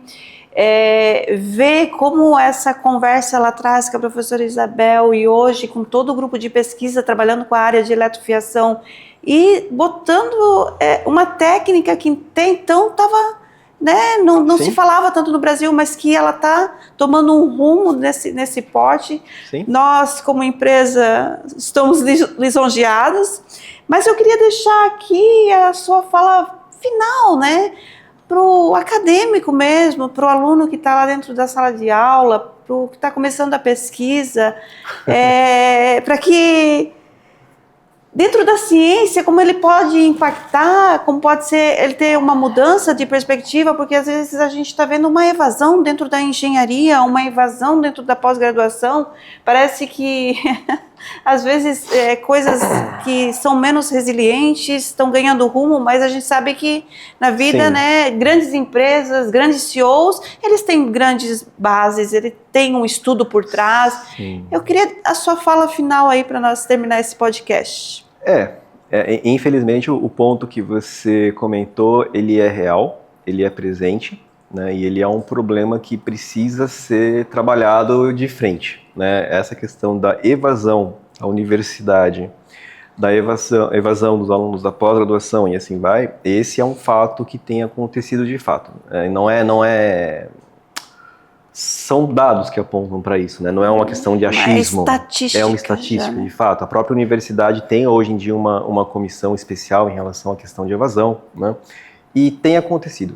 Ver como essa conversa lá atrás com a professora Isabel e hoje com todo o grupo de pesquisa trabalhando com a área de eletrofiação e botando uma técnica que até então estava, né, não se falava tanto no Brasil, mas que ela está tomando um rumo nesse porte. Sim. Nós, como empresa, estamos lisonjeados, mas eu queria deixar aqui a sua fala final, né? Para o acadêmico mesmo, para o aluno que está lá dentro da sala de aula, para o que está começando a pesquisa, para que dentro da ciência, como ele pode impactar, como pode ser ele ter uma mudança de perspectiva, porque às vezes a gente está vendo uma evasão dentro da engenharia, uma evasão dentro da pós-graduação, parece que às vezes coisas que são menos resilientes estão ganhando rumo, mas a gente sabe que na vida, Sim. né, grandes empresas, grandes CEOs, eles têm grandes bases, ele tem um estudo por trás. Sim. Eu queria a sua fala final aí para nós terminar esse podcast. Infelizmente o ponto que você comentou, ele é real, ele é presente, né, e ele é um problema que precisa ser trabalhado de frente, né? Essa questão da evasão à universidade, da evasão dos alunos da pós-graduação e assim vai, esse é um fato que tem acontecido de fato. São dados que apontam para isso, né? Não é uma questão de achismo. É uma estatística, já, né? de fato. A própria universidade tem hoje em dia uma comissão especial em relação à questão de evasão, né? E tem acontecido.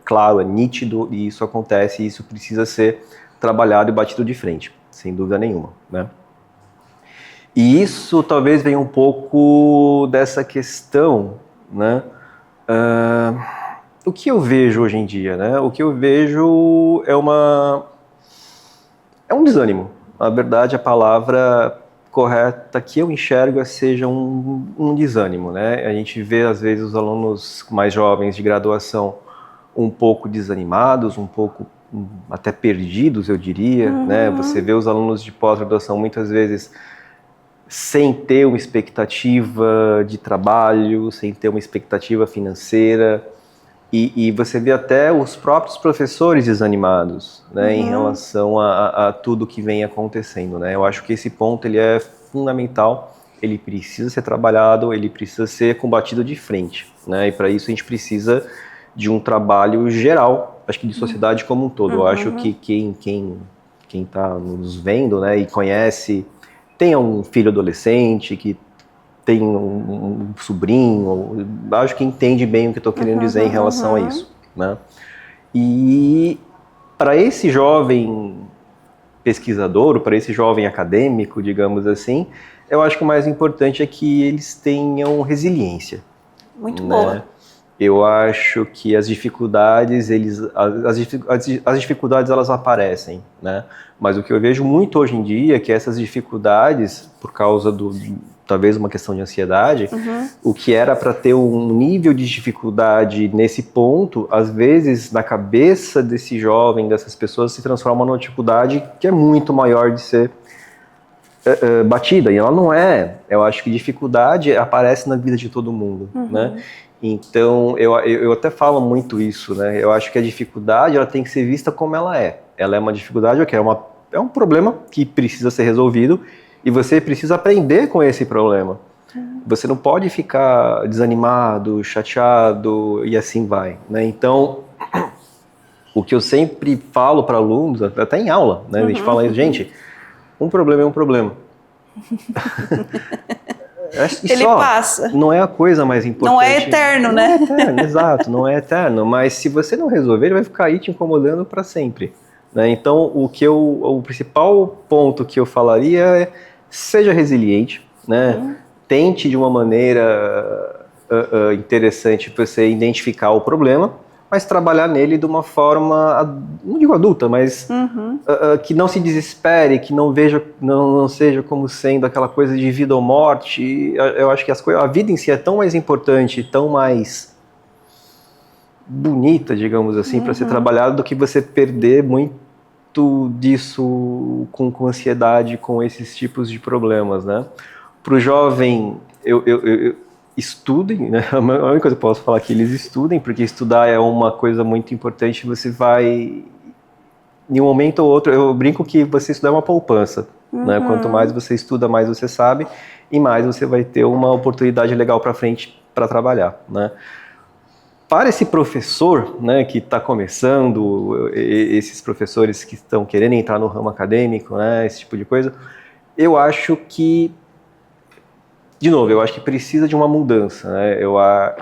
Claro, é nítido, e isso acontece, e isso precisa ser trabalhado e batido de frente, sem dúvida nenhuma, né? E isso talvez venha um pouco dessa questão, né? O que eu vejo hoje em dia, né? O que eu vejo é um desânimo. Na verdade, a palavra correta que eu enxergo seja um desânimo, né? A gente vê, às vezes, os alunos mais jovens de graduação um pouco desanimados, um pouco até perdidos, eu diria, né? Você vê os alunos de pós-graduação, muitas vezes, sem ter uma expectativa de trabalho, sem ter uma expectativa financeira, e você vê até os próprios professores desanimados, né, em relação a tudo que vem acontecendo, né? Eu acho que esse ponto ele é fundamental, ele precisa ser trabalhado, ele precisa ser combatido de frente, né? E para isso a gente precisa de um trabalho geral, acho que de sociedade como um todo. Eu acho que quem está nos vendo, né, e conhece, tem um filho adolescente que tem um sobrinho, acho que entende bem o que eu estou querendo dizer em relação a isso, né? E para esse jovem pesquisador, para esse jovem acadêmico, digamos assim, eu acho que o mais importante é que eles tenham resiliência. Muito né? boa. Eu acho que as dificuldades, as dificuldades elas aparecem, né? Mas o que eu vejo muito hoje em dia é que essas dificuldades, por causa talvez uma questão de ansiedade, o que era para ter um nível de dificuldade nesse ponto, às vezes na cabeça desse jovem, dessas pessoas, se transforma numa dificuldade que é muito maior de ser batida, e ela não é. Eu acho que dificuldade aparece na vida de todo mundo, né? Então, eu até falo muito isso, né? Eu acho que a dificuldade, ela tem que ser vista como ela é. Ela é uma dificuldade, ok? É um problema que precisa ser resolvido, e você precisa aprender com esse problema. Você não pode ficar desanimado, chateado, e assim vai, né? Então, o que eu sempre falo para alunos, até em aula, né? A gente fala isso, gente, um problema é um problema. Ele passa. Não é a coisa mais importante. Não é eterno, né? Não é eterno, exato, não é eterno. Mas se você não resolver, ele vai ficar aí te incomodando para sempre, né? Então, o principal ponto que eu falaria é: seja resiliente, né? Tente de uma maneira interessante você identificar o problema, mas trabalhar nele de uma forma, não digo adulta, mas que não se desespere, que não seja como sendo aquela coisa de vida ou morte. Eu acho que a vida em si é tão mais importante, tão mais bonita, digamos assim, para ser trabalhada, do que você perder muito disso com ansiedade, com esses tipos de problemas, né? Para o jovem, estudem, né? A única coisa que eu posso falar é que eles estudem, porque estudar é uma coisa muito importante. Você vai, em um momento ou outro, eu brinco que você estudar é uma poupança, né? Quanto mais você estuda, mais você sabe, e mais você vai ter uma oportunidade legal para frente para trabalhar, né? Para esse professor, né, que está começando, esses professores que estão querendo entrar no ramo acadêmico, né, esse tipo de coisa, eu acho que, de novo, eu acho que precisa de uma mudança, né?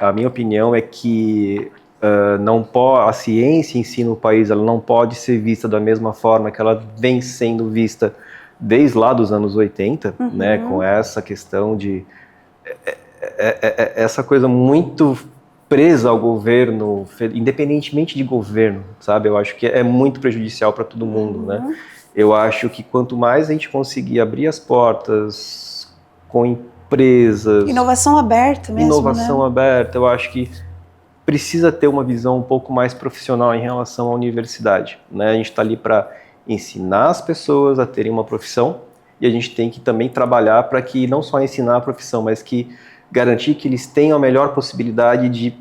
A minha opinião é que a ciência em si no país, ela não pode ser vista da mesma forma que ela vem sendo vista desde lá dos anos 80, né? Com essa questão de essa coisa muito presa ao governo, independentemente de governo, sabe? Eu acho que é muito prejudicial para todo mundo, né? Eu acho que quanto mais a gente conseguir abrir as portas com empresas... Inovação aberta mesmo, Inovação né? aberta, eu acho que precisa ter uma visão um pouco mais profissional em relação à universidade, né? A gente está ali para ensinar as pessoas a terem uma profissão e a gente tem que também trabalhar para que não só ensinar a profissão, mas que garantir que eles tenham a melhor possibilidade de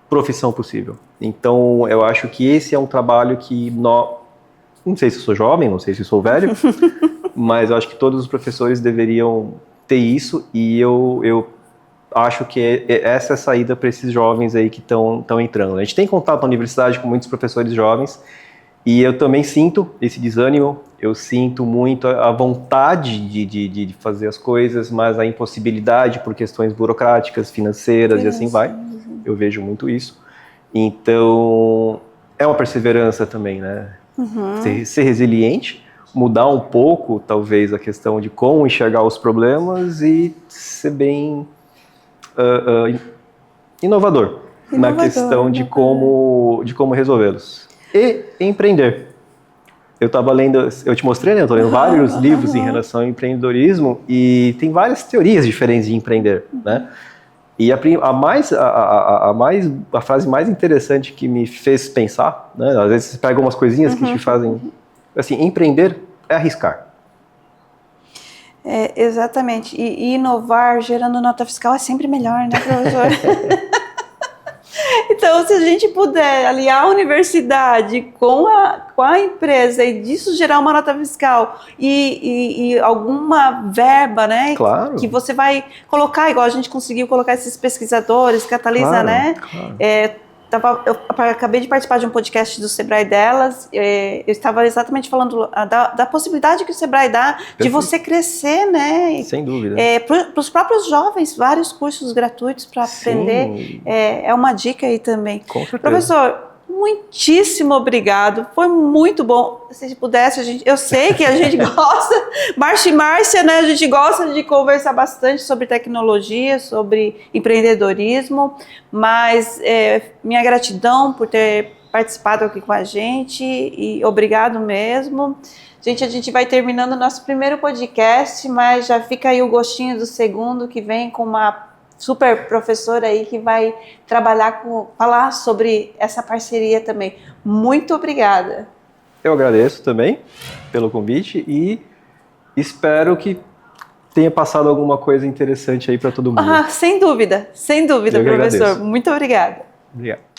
profissão possível. Então, eu acho que esse é um trabalho que não sei se eu sou jovem, não sei se eu sou velho, mas eu acho que todos os professores deveriam ter isso e eu acho que essa é a saída para esses jovens aí que estão entrando. A gente tem contato na universidade com muitos professores jovens e eu também sinto esse desânimo, eu sinto muito a vontade de fazer as coisas, mas a impossibilidade por questões burocráticas, financeiras e assim vai. Eu vejo muito isso. Então, é uma perseverança também, né? Ser resiliente, mudar um pouco, talvez, a questão de como enxergar os problemas e ser bem inovador na questão de como resolvê-los. E empreender. Eu estava lendo, eu te mostrei, né? Eu estou lendo vários livros em relação ao empreendedorismo e tem várias teorias diferentes de empreender, né? E a frase mais interessante que me fez pensar, né? Às vezes você pega algumas coisinhas que te fazem, assim, empreender é arriscar. É, exatamente. E inovar gerando nota fiscal é sempre melhor, né, professor? Então, se a gente puder aliar a universidade com a empresa e disso gerar uma nota fiscal e alguma verba, né? Claro. Que você vai colocar, igual a gente conseguiu colocar esses pesquisadores, Catalisa, Claro, né? claro. Eu acabei de participar de um podcast do Sebrae delas, eu estava exatamente falando da possibilidade que o Sebrae dá de você crescer, né? Sem dúvida. Para os próprios jovens, vários cursos gratuitos para aprender, é uma dica aí também. Com certeza. Professor, muitíssimo obrigado, foi muito bom. Se pudesse, eu sei que a gente gosta, Márcia e Márcia, né? A gente gosta de conversar bastante sobre tecnologia, sobre empreendedorismo, mas minha gratidão por ter participado aqui com a gente e obrigado mesmo. Gente, a gente vai terminando o nosso primeiro podcast, mas já fica aí o gostinho do segundo, que vem com uma super professora aí que vai falar sobre essa parceria também. Muito obrigada. Eu agradeço também pelo convite e espero que tenha passado alguma coisa interessante aí para todo mundo. Sem dúvida, professor. Agradeço. Muito obrigada. Obrigado.